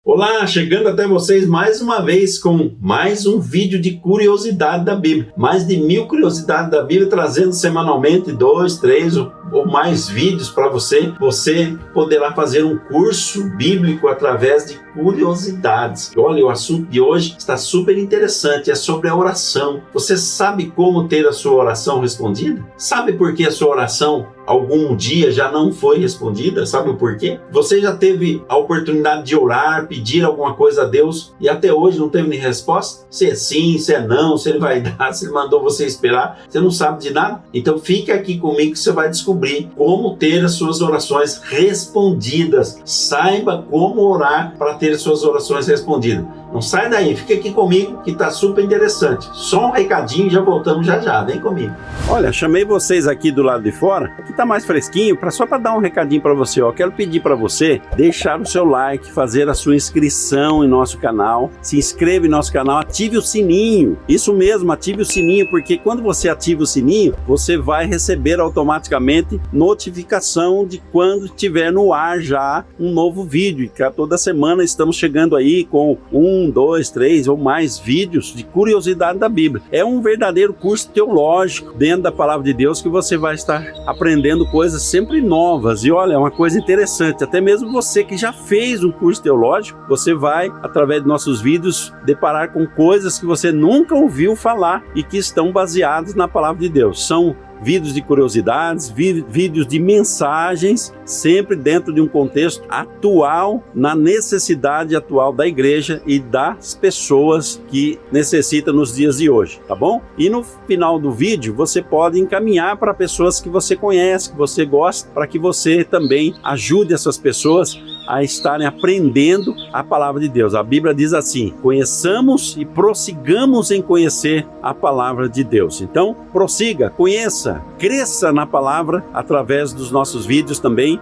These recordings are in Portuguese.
Olá, chegando até vocês mais uma vez com mais um vídeo de curiosidade da Bíblia. Mais de 1000 curiosidades da Bíblia, trazendo semanalmente 2, 3 ou mais vídeos para você. Você poderá fazer um curso bíblico através de curiosidades. Olha, o assunto de hoje está super interessante, é sobre a oração. Você sabe como ter a sua oração respondida? Sabe por que a sua oração algum dia já não foi respondida? Sabe o porquê? Você já teve a oportunidade de orar, pedir alguma coisa a Deus e até hoje não teve nem resposta? Se é sim, se é não, se Ele vai dar, se Ele mandou você esperar, você não sabe de nada? Então fica aqui comigo que você vai descobrir como ter as suas orações respondidas. Saiba como orar para ter as suas orações respondidas. Não sai daí, fica aqui comigo que está super interessante. Só um recadinho e já voltamos já, vem comigo. Olha, chamei vocês aqui do lado de fora, aqui tá mais fresquinho, só para dar um recadinho para você, ó. Quero pedir para você deixar o seu like, fazer a sua inscrição em nosso canal, se inscreva em nosso canal, ative o sininho, isso mesmo, ative o sininho, porque quando você ativa o sininho, você vai receber automaticamente notificação de quando estiver no ar já um novo vídeo. Toda semana estamos chegando aí com 1, 2, 3 ou mais vídeos de curiosidade da Bíblia. É um verdadeiro curso teológico dentro da Palavra de Deus que você vai estar aprendendo coisas sempre novas. E olha, é uma coisa interessante, até mesmo você que já fez um curso teológico, você vai, através de nossos vídeos, deparar com coisas que você nunca ouviu falar e que estão baseadas na Palavra de Deus. São vídeos de curiosidades, vídeos de mensagens, sempre dentro de um contexto atual, na necessidade atual da igreja e das pessoas que necessitam nos dias de hoje, tá bom? E no final do vídeo, você pode encaminhar para pessoas que você conhece, que você gosta, para que você também ajude essas pessoas a estarem aprendendo a palavra de Deus. A Bíblia diz assim: conheçamos e prossigamos em conhecer a palavra de Deus. Então, prossiga, conheça, cresça na palavra através dos nossos vídeos também,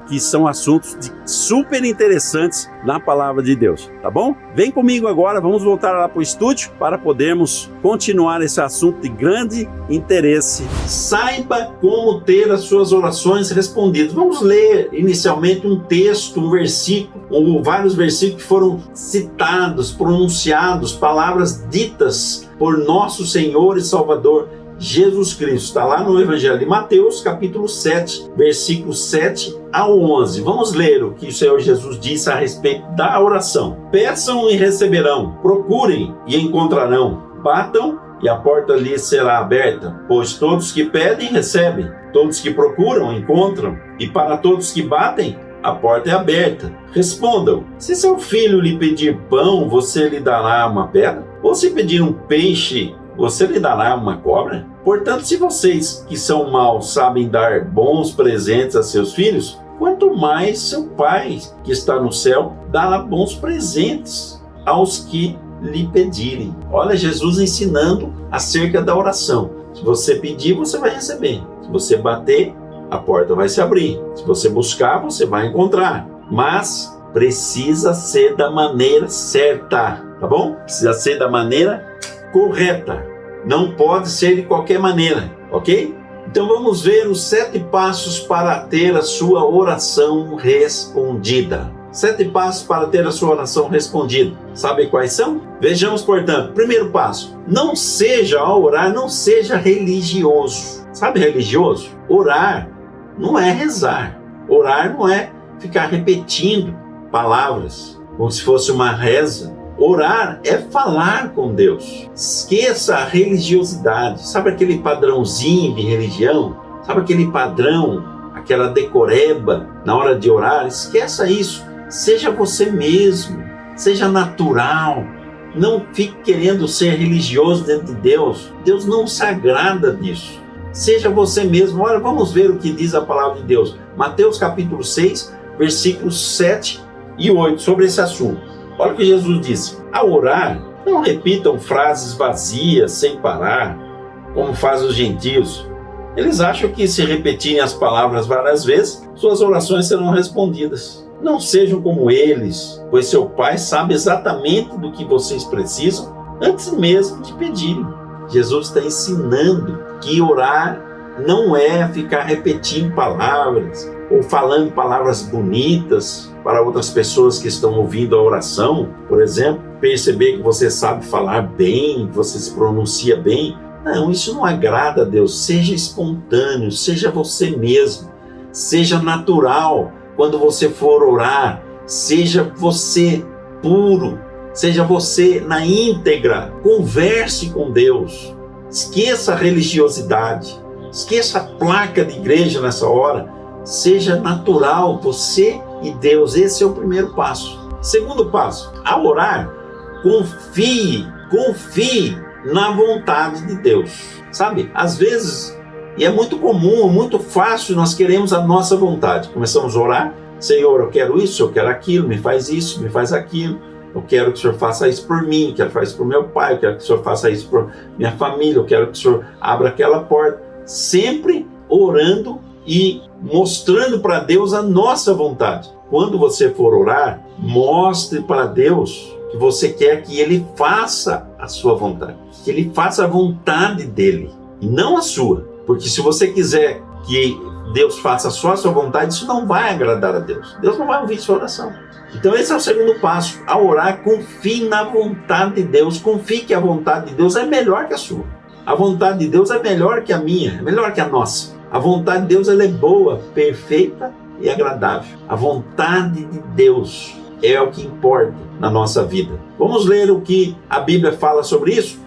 que são assuntos super interessantes na palavra de Deus, tá bom? Vem comigo agora, vamos voltar lá para o estúdio para podermos continuar esse assunto de grande interesse. Saiba como ter as suas orações respondidas. Vamos ler inicialmente um texto, um versículo, ou vários versículos que foram citados, pronunciados, palavras ditas por nosso Senhor e Salvador Jesus Cristo. Está lá no Evangelho de Mateus, capítulo 7, versículos 7 ao 11. Vamos ler o que o Senhor Jesus disse a respeito da oração. Peçam e receberão, procurem e encontrarão, batam e a porta lhes será aberta, pois todos que pedem, recebem, todos que procuram, encontram, e para todos que batem, a porta é aberta. Respondam: se seu filho lhe pedir pão, você lhe dará uma pedra? Ou se pedir um peixe, você lhe dará uma cobra? Portanto, se vocês que são maus sabem dar bons presentes a seus filhos, quanto mais seu Pai que está no céu dará bons presentes aos que lhe pedirem. Olha, Jesus ensinando acerca da oração. Se você pedir, você vai receber. Se você bater, a porta vai se abrir. Se você buscar, você vai encontrar. Mas precisa ser da maneira certa, tá bom? Precisa ser da maneira correta. Não pode ser de qualquer maneira, ok? Então vamos ver os 7 passos para ter a sua oração respondida. 7 passos para ter a sua oração respondida. Sabe quais são? Vejamos, portanto. Primeiro passo: não seja, ao orar, não seja religioso. Sabe religioso? Orar não é rezar. Orar não é ficar repetindo palavras como se fosse uma reza. Orar é falar com Deus. Esqueça a religiosidade. Sabe aquele padrãozinho de religião? Sabe aquele padrão, aquela decoreba na hora de orar? Esqueça isso. Seja você mesmo. Seja natural. Não fique querendo ser religioso dentro de Deus. Deus não se agrada disso. Seja você mesmo. Olha, vamos ver o que diz a palavra de Deus. Mateus capítulo 6, versículos 7 e 8, sobre esse assunto. Olha o que Jesus disse: ao orar, não repitam frases vazias, sem parar, como fazem os gentios. Eles acham que se repetirem as palavras várias vezes, suas orações serão respondidas. Não sejam como eles, pois seu Pai sabe exatamente do que vocês precisam antes mesmo de pedirem. Jesus está ensinando que orar não é ficar repetindo palavras ou falando palavras bonitas para outras pessoas que estão ouvindo a oração, por exemplo, perceber que você sabe falar bem, que você se pronuncia bem. Não, isso não agrada a Deus. Seja espontâneo, seja você mesmo, seja natural quando você for orar, seja você puro, seja você na íntegra, converse com Deus, esqueça a religiosidade, esqueça a placa de igreja nessa hora, seja natural, você e Deus. Esse é o primeiro passo. Segundo passo, ao orar, confie na vontade de Deus. Sabe, às vezes, e é muito comum, muito fácil, nós queremos a nossa vontade. Começamos a orar, Senhor, eu quero isso, eu quero aquilo, me faz isso, me faz aquilo. Eu quero que o Senhor faça isso por mim, eu quero que faça isso por meu pai, eu quero que o Senhor faça isso por minha família, eu quero que o Senhor abra aquela porta. Sempre orando e mostrando para Deus a nossa vontade. Quando você for orar, mostre para Deus que você quer que Ele faça a sua vontade, que Ele faça a vontade dEle, e não a sua. Porque se você quiser que Deus faça só a sua vontade, isso não vai agradar a Deus. Deus não vai ouvir sua oração. Então esse é o segundo passo. Ao orar, confie na vontade de Deus. Confie que a vontade de Deus é melhor que a sua. A vontade de Deus é melhor que a minha, é melhor que a nossa. A vontade de Deus ela é boa, perfeita e agradável. A vontade de Deus é o que importa na nossa vida. Vamos ler o que a Bíblia fala sobre isso?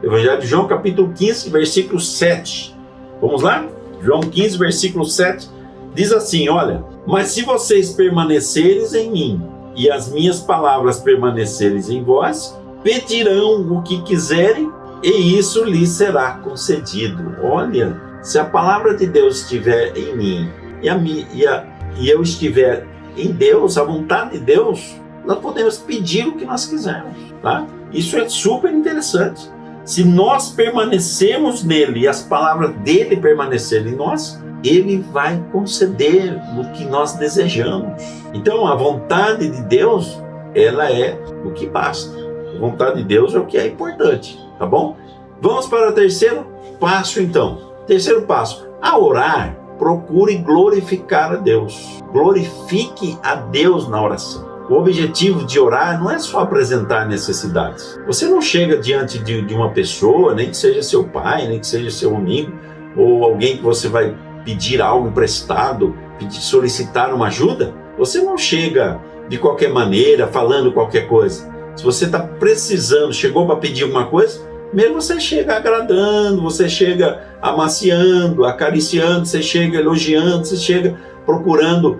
Evangelho de João, capítulo 15, versículo 7. Vamos lá? João 15, versículo 7, diz assim, olha, mas se vocês permaneceres em mim e as minhas palavras permanecerem em vós, pedirão o que quiserem e isso lhes será concedido. Olha, se a palavra de Deus estiver em mim e eu estiver em Deus, a vontade de Deus, nós podemos pedir o que nós quisermos, tá? Isso é super interessante. Se nós permanecermos nele e as palavras dele permanecerem em nós, ele vai conceder o que nós desejamos. Então, a vontade de Deus, ela é o que basta. A vontade de Deus é o que é importante, tá bom? Vamos para o terceiro passo, então. Terceiro passo, ao orar, procure glorificar a Deus. Glorifique a Deus na oração. O objetivo de orar não é só apresentar necessidades. Você não chega diante de uma pessoa, nem que seja seu pai, nem que seja seu amigo, ou alguém que você vai pedir algo emprestado, solicitar uma ajuda. Você não chega de qualquer maneira, falando qualquer coisa. Se você está precisando, chegou para pedir alguma coisa, primeiro você chega agradando, você chega amaciando, acariciando, você chega elogiando, você chega procurando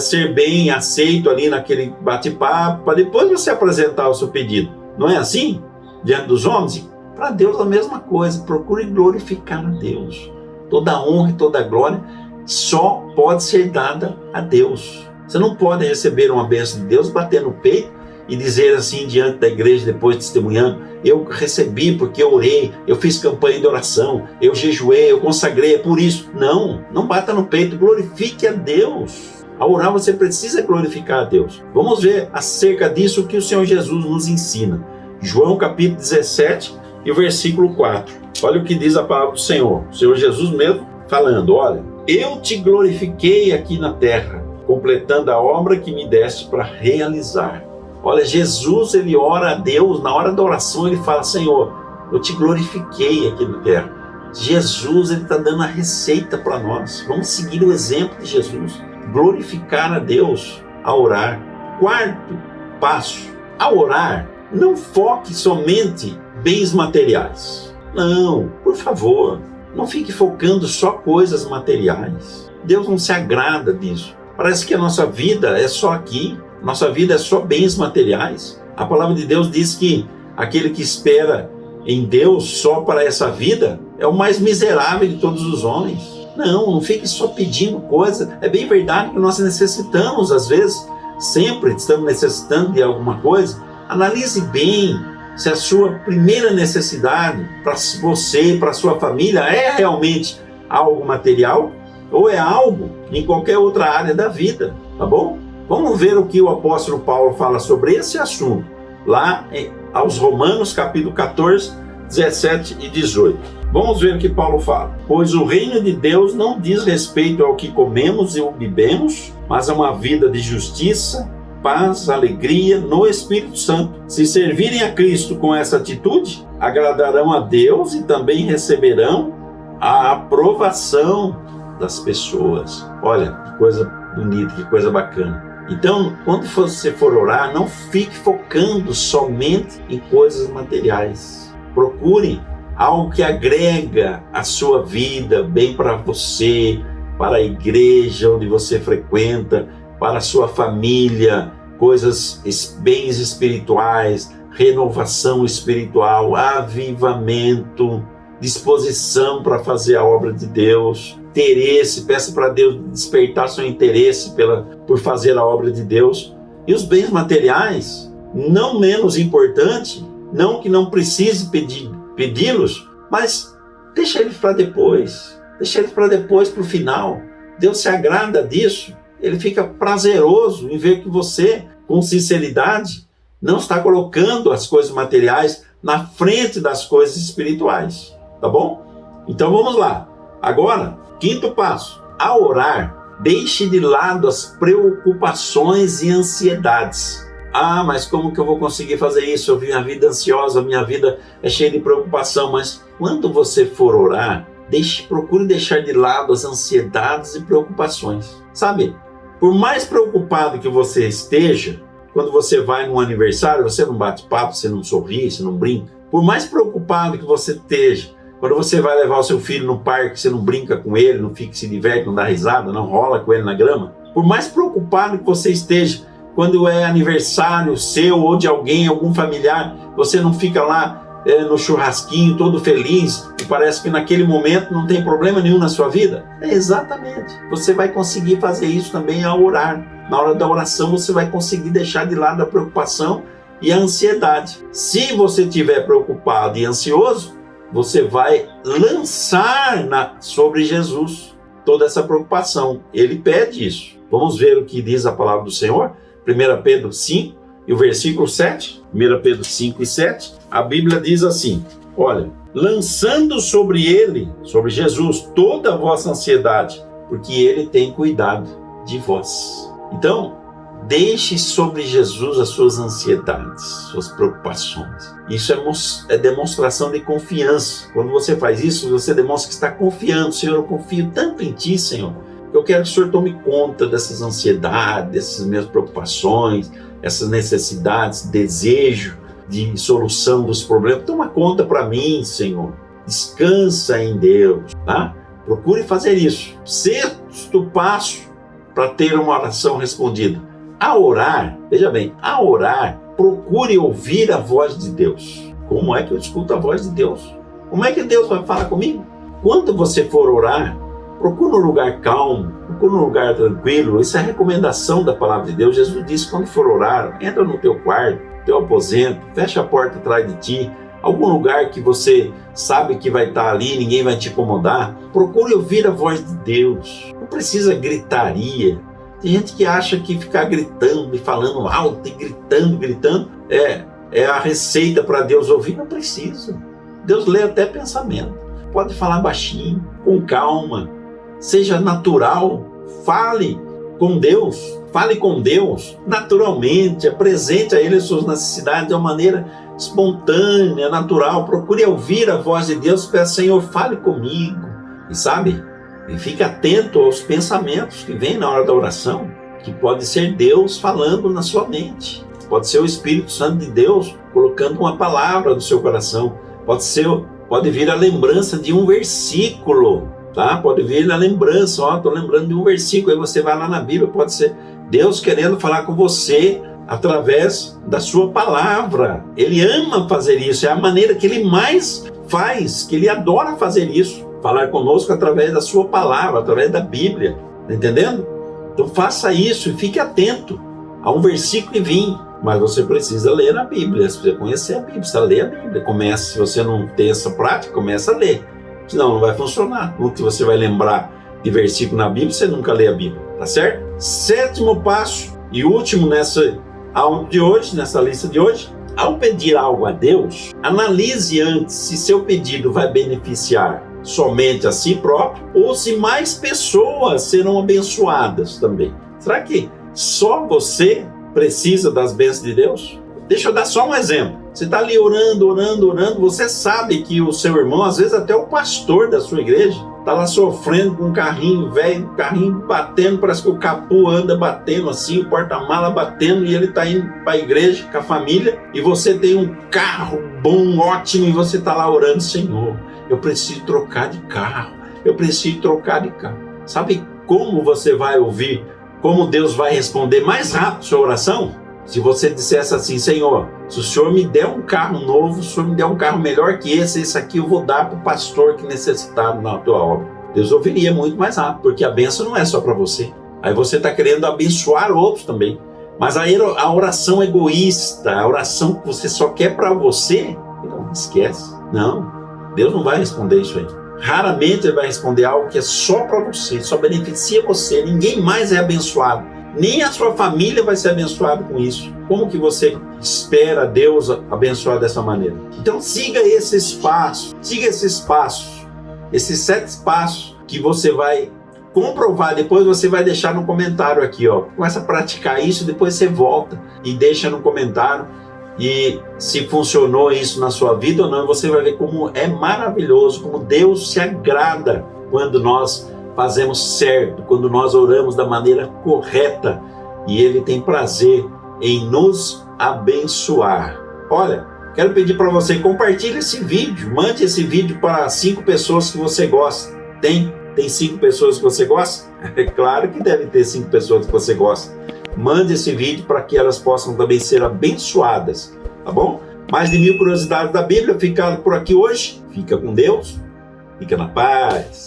ser bem aceito ali naquele bate-papo, para depois você apresentar o seu pedido. Não é assim? Diante dos homens? Para Deus a mesma coisa. Procure glorificar a Deus. Toda a honra e toda a glória só pode ser dada a Deus. Você não pode receber uma bênção de Deus, bater no peito e dizer assim diante da igreja, depois testemunhando, eu recebi porque eu orei, eu fiz campanha de oração, eu jejuei, eu consagrei, é por isso. Não bata no peito, glorifique a Deus. Ao orar você precisa glorificar a Deus. Vamos ver acerca disso o que o Senhor Jesus nos ensina. João capítulo 17 e o versículo 4. Olha o que diz a palavra do Senhor. O Senhor Jesus mesmo falando, olha, eu te glorifiquei aqui na terra, completando a obra que me deste para realizar. Olha, Jesus, ele ora a Deus, na hora da oração ele fala, Senhor, eu te glorifiquei aqui na terra. Jesus, ele está dando a receita para nós. Vamos seguir o exemplo de Jesus. Glorificar a Deus ao orar. Quarto passo, ao orar, não foque somente bens materiais. Não, por favor, não fique focando só coisas materiais. Deus não se agrada disso. Parece que a nossa vida é só aqui. Nossa vida é só bens materiais. A palavra de Deus diz que aquele que espera em Deus só para essa vida é o mais miserável de todos os homens. Não fique só pedindo coisa. É bem verdade que nós necessitamos, às vezes, sempre estamos necessitando de alguma coisa. Analise bem se a sua primeira necessidade para você, para a sua família, é realmente algo material ou é algo em qualquer outra área da vida, tá bom? Vamos ver o que o apóstolo Paulo fala sobre esse assunto, lá aos Romanos, capítulo 14, 17 e 18. Vamos ver o que Paulo fala. Pois o reino de Deus não diz respeito ao que comemos e o bebemos, mas a uma vida de justiça, paz, alegria no Espírito Santo. Se servirem a Cristo com essa atitude, agradarão a Deus e também receberão a aprovação das pessoas. Olha, que coisa bonita, que coisa bacana. Então, quando você for orar, não fique focando somente em coisas materiais. Procure algo que agrega a sua vida, bem para você, para a igreja onde você frequenta, para a sua família, coisas, bens espirituais, renovação espiritual, avivamento, disposição para fazer a obra de Deus, interesse, peça para Deus despertar seu interesse por fazer a obra de Deus. E os bens materiais, não menos importante, não que não precise pedi-los, mas deixa eles para depois, para o final. Deus se agrada disso, ele fica prazeroso em ver que você, com sinceridade, não está colocando as coisas materiais na frente das coisas espirituais, tá bom? Então vamos lá. Agora, quinto passo, ao orar, deixe de lado as preocupações e ansiedades. Ah, mas como que eu vou conseguir fazer isso? Eu vi a vida ansiosa, minha vida é cheia de preocupação. Mas quando você for orar, procure deixar de lado as ansiedades e preocupações. Sabe, por mais preocupado que você esteja, quando você vai num aniversário, você não bate papo, você não sorri, você não brinca. Por mais preocupado que você esteja, quando você vai levar o seu filho no parque, você não brinca com ele, não fica, se diverte, não dá risada, não rola com ele na grama. Por mais preocupado que você esteja, quando é aniversário seu ou de alguém, algum familiar, você não fica lá no churrasquinho todo feliz e parece que naquele momento não tem problema nenhum na sua vida? Exatamente. Você vai conseguir fazer isso também ao orar. Na hora da oração você vai conseguir deixar de lado a preocupação e a ansiedade. Se você estiver preocupado e ansioso, você vai lançar sobre Jesus toda essa preocupação. Ele pede isso. Vamos ver o que diz a palavra do Senhor? 1 Pedro 5 e o versículo 7, 1 Pedro 5 e 7, a Bíblia diz assim, olha, lançando sobre ele, sobre Jesus, toda a vossa ansiedade, porque ele tem cuidado de vós. Então, deixe sobre Jesus as suas ansiedades, suas preocupações. Isso é demonstração de confiança. Quando você faz isso, você demonstra que está confiando. Senhor, eu confio tanto em Ti, Senhor. Eu quero que o Senhor tome conta dessas ansiedades, dessas minhas preocupações, essas necessidades, desejo de solução dos problemas. Toma conta para mim, Senhor. Descansa em Deus, tá? Procure fazer isso. Sexto passo para ter uma oração respondida. A orar, veja bem, a orar, procure ouvir a voz de Deus. Como é que eu escuto a voz de Deus? Como é que Deus vai falar comigo? Quando você for orar, procure um lugar calmo, procure um lugar tranquilo. Isso é a recomendação da palavra de Deus. Jesus disse, quando for orar, entra no teu quarto, teu aposento, fecha a porta atrás de ti, algum lugar que você sabe que vai estar ali, ninguém vai te incomodar. Procure ouvir a voz de Deus. Não precisa gritaria. Tem gente que acha que ficar gritando e falando alto e gritando é a receita para Deus ouvir. Não precisa. Deus lê até pensamento. Pode falar baixinho, com calma. Seja natural, fale com Deus naturalmente, apresente a Ele as suas necessidades de uma maneira espontânea, natural. Procure ouvir a voz de Deus, peça, Senhor, fale comigo. E sabe, e fique atento aos pensamentos que vêm na hora da oração, que pode ser Deus falando na sua mente, pode ser o Espírito Santo de Deus colocando uma palavra no seu coração, pode vir a lembrança de um versículo, tá? Pode vir a lembrança, estou lembrando de um versículo, aí você vai lá na Bíblia, pode ser Deus querendo falar com você através da sua palavra. Ele ama fazer isso, é a maneira que Ele mais faz, que Ele adora fazer isso, falar conosco através da sua palavra, através da Bíblia, tá entendendo? Então faça isso e fique atento a um versículo e vim. Mas você precisa ler a Bíblia, você precisa conhecer a Bíblia, precisa ler a Bíblia. Se você não tem essa prática, começa a ler. Senão não vai funcionar. Como que você vai lembrar de versículo na Bíblia, você nunca lê a Bíblia, tá certo? Sétimo passo e último nessa aula de hoje, nessa lista de hoje, ao pedir algo a Deus, analise antes se seu pedido vai beneficiar somente a si próprio ou se mais pessoas serão abençoadas também. Será que só você precisa das bênçãos de Deus? Deixa eu dar só um exemplo. Você está ali orando, você sabe que o seu irmão, às vezes até o pastor da sua igreja, está lá sofrendo com um carrinho velho, carrinho batendo, parece que o capô anda batendo assim, o porta-mala batendo, e ele está indo para a igreja com a família, e você tem um carro bom, ótimo, e você está lá orando: Senhor, eu preciso trocar de carro, eu preciso trocar de carro. Sabe como você vai ouvir, como Deus vai responder mais rápido sua oração? Se você dissesse assim: Senhor, se o Senhor me der um carro novo, se o Senhor me der um carro melhor que esse aqui eu vou dar para o pastor que necessitado na tua obra. Deus ouviria muito mais rápido, porque a bênção não é só para você. Aí você está querendo abençoar outros também. Mas aí a oração egoísta, a oração que você só quer para você, não esquece. Não, Deus não vai responder isso aí. Raramente Ele vai responder algo que é só para você, só beneficia você. Ninguém mais é abençoado. Nem a sua família vai ser abençoada com isso. Como que você espera Deus abençoar dessa maneira? Então siga esses passos, esses 7 passos que você vai comprovar. Depois você vai deixar no comentário aqui, ó. Começa a praticar isso, depois você volta e deixa no comentário. E se funcionou isso na sua vida ou não, você vai ver como é maravilhoso, como Deus se agrada quando nós fazemos certo, quando nós oramos da maneira correta, e Ele tem prazer em nos abençoar. Olha, quero pedir para você: compartilhe esse vídeo, mande esse vídeo para 5 pessoas que você gosta. Tem 5 pessoas que você gosta? É claro que deve ter 5 pessoas que você gosta. Mande esse vídeo para que elas possam também ser abençoadas, tá bom? Mais de 1000 curiosidades da Bíblia ficaram por aqui hoje. Fica com Deus, fica na paz.